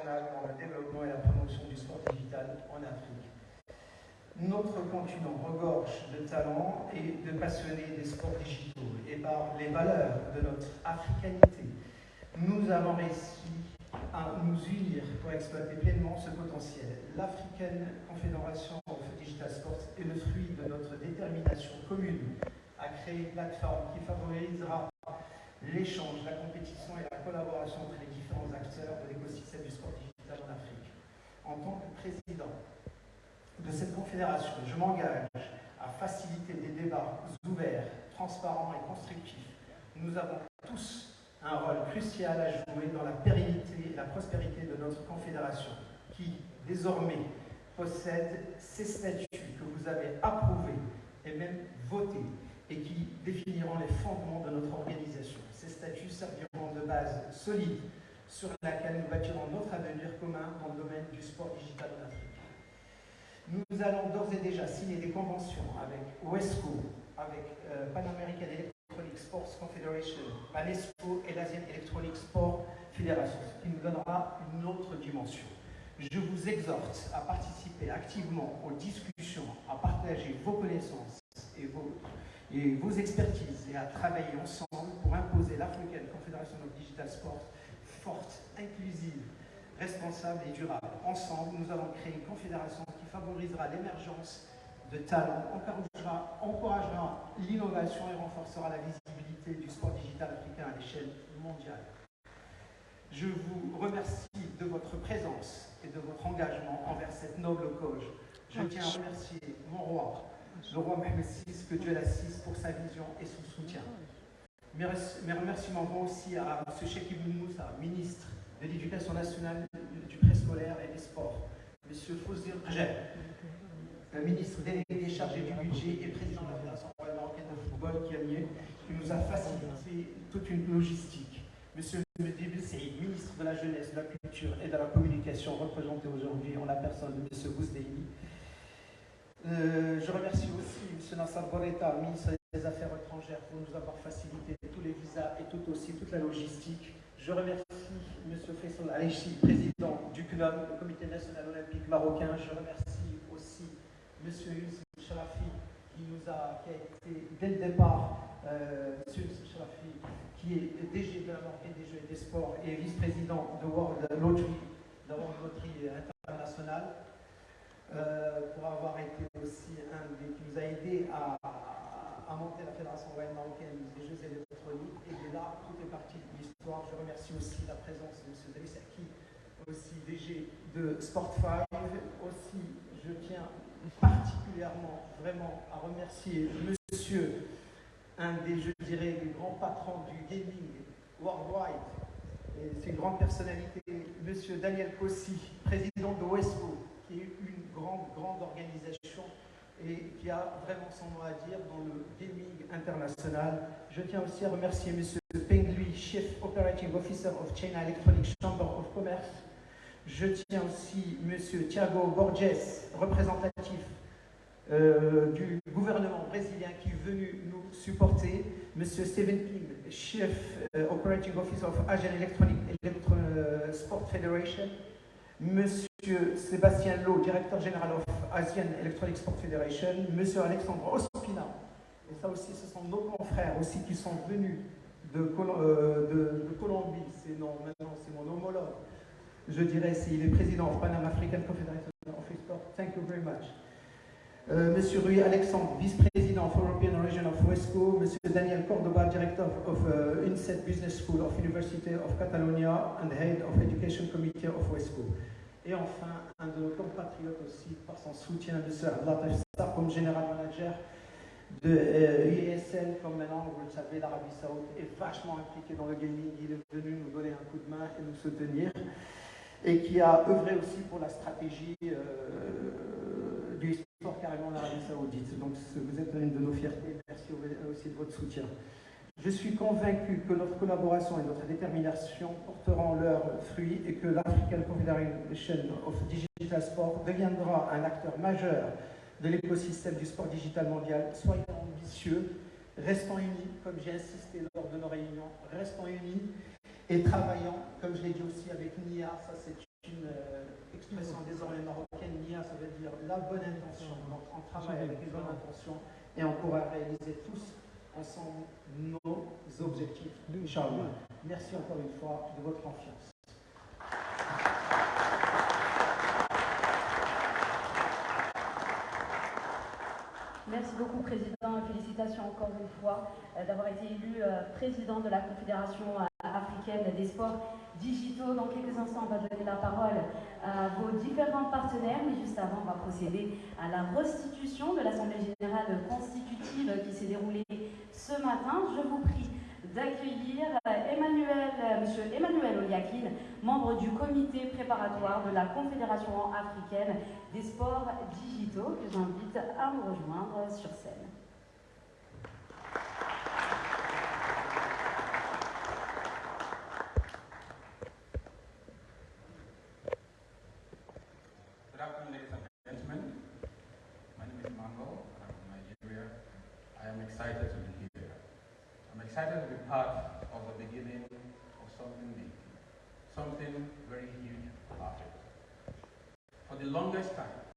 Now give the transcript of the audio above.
international dans le développement et la promotion du sport digital en Afrique. Notre continent regorge de talents et de passionnés des sports digitaux et par les valeurs de notre africanité, nous avons réussi à nous unir pour exploiter pleinement ce potentiel. L'African Confederation of Digital Sports est le fruit de notre détermination commune à créer une plateforme qui favorisera l'échange, la compétition et la collaboration entre les différents acteurs de l'écosystème du sport digital en Afrique. En tant que président de cette confédération, je m'engage à faciliter des débats ouverts, transparents et constructifs. Nous avons tous un rôle crucial à jouer dans la pérennité et la prospérité de notre confédération, qui désormais possède ces statuts que vous avez approuvés et même votés et qui définiront les fondements de notre organisation. Ces statuts serviront de base solide sur laquelle nous bâtirons notre avenir commun dans le domaine du sport digital en Afrique. Nous allons d'ores et déjà signer des conventions avec WESCO, avec Pan American Electronic Sports Confederation, l'ANESCO et l'Asian Electronic Sport Federation, ce qui nous donnera une autre dimension. Je vous exhorte à participer activement aux discussions, à partager vos connaissances et vos expertises et à travailler ensemble pour imposer l'African Confederation of Digital Sport forte, inclusive, responsable et durable. Ensemble, nous allons créer une confédération qui favorisera l'émergence de talents, encouragera l'innovation et renforcera la visibilité du sport digital africain à l'échelle mondiale. Je vous remercie de votre présence et de votre engagement envers cette noble cause. Je tiens à remercier mon roi, le roi Mohamed VI, que Dieu l'assiste pour sa vision et son soutien. Mes remerciements vont aussi à M. Cheikh Ibn Moussa, ministre de l'Éducation nationale, du préscolaire et des sports. M. Fawzir Rajab, ministre délégué chargé du budget et président de la Fédération royale marocaine de football, qui nous a facilité toute une logistique. Monsieur Mehdi Belsaïd, ministre de la Jeunesse, de la Culture et de la Communication, représenté aujourd'hui en la personne de M. Bouzdeini. Je remercie aussi M. Nassar Boreta, ministre des Affaires étrangères, pour nous avoir facilité tous les visas et toute la logistique. Je remercie M. Faisal Aïchi, président du CNOM, le Comité national olympique marocain. Je remercie aussi M. Youssef Charafi, qui a été dès le départ, M. Youssef Charafi, qui est DG de la Marocaine des Jeux et des Sports et vice-président de World Lottery, International, pour avoir été aussi un des qui nous a aidé à monter la Fédération royale marocaine des Jeux électroniques. Et de là, tout est parti de l'histoire. Je remercie aussi la présence de M. Dalissaki, aussi DG de Sport5. Aussi, je tiens particulièrement vraiment à remercier monsieur, un des, je dirais, des grands patrons du gaming worldwide. Et c'est une grande personnalité, monsieur Daniel Kossi, président de WESCO, qui est une grande organisation et qui a vraiment son mot à dire dans le gaming international. Je tiens aussi à remercier M. Peng Lui, Chief Operating Officer of China Electronic Chamber of Commerce. Je tiens aussi M. Thiago Borges, représentatif du gouvernement brésilien qui est venu nous supporter. M. Stephen Kim, Chief Operating Officer of Asian Electronic Sport Federation. Monsieur Sébastien Lowe, directeur général of Asian Electronic Sport Federation, Monsieur Alexandre Ospina, et ça aussi ce sont nos confrères aussi qui sont venus de Colombie, maintenant c'est mon homologue, je dirais, il est président of Pan African Confederation of Sport. Thank you very much. Monsieur Rui Alexandre, vice-président of European Region of WESCO, Monsieur Daniel Cordoba, director of INSET Business School of University of Catalonia and head of Education Committee of WESCO. Et enfin, un de nos compatriotes aussi, par son soutien, M. Abdel Star, comme général manager de ISL, comme maintenant, vous le savez, l'Arabie Saoudite est vachement impliqué dans le gaming. Il est venu nous donner un coup de main et nous soutenir. Et qui a œuvré aussi pour la stratégie du sport carrément en Arabie Saoudite. Donc vous êtes une de nos fiertés. Merci aussi de votre soutien. Je suis convaincu que notre collaboration et notre détermination porteront leurs fruits et que l'African Confederation of Digital Sport deviendra un acteur majeur de l'écosystème du sport digital mondial. Soyons ambitieux, restons unis, comme j'ai insisté lors de nos réunions, restons unis et travaillons, comme je l'ai dit aussi avec NIA, ça c'est une veut dire la bonne intention. Donc on travaille avec une bonne intention et on pourra réaliser tous ensemble nos objectifs. Inch'Allah. Merci encore une fois de votre confiance. Merci beaucoup, Président, et félicitations encore une fois d'avoir été élu président de la Confédération africaine des sports digitaux. Dans quelques instants, on va donner la parole à vos différents partenaires, mais juste avant, on va procéder à la restitution de l'Assemblée générale constitutive qui s'est déroulée ce matin. Je vous prie d'accueillir Monsieur Emmanuel Oliakine, membre du comité préparatoire de la Confédération africaine des sports digitaux, que j'invite à me rejoindre sur scène. Good afternoon, ladies and gentlemen. My name is Mango. I'm from Nigeria. I am excited to be here. I'm excited to be part of the beginning of something big, something very huge for Africa. For the longest time,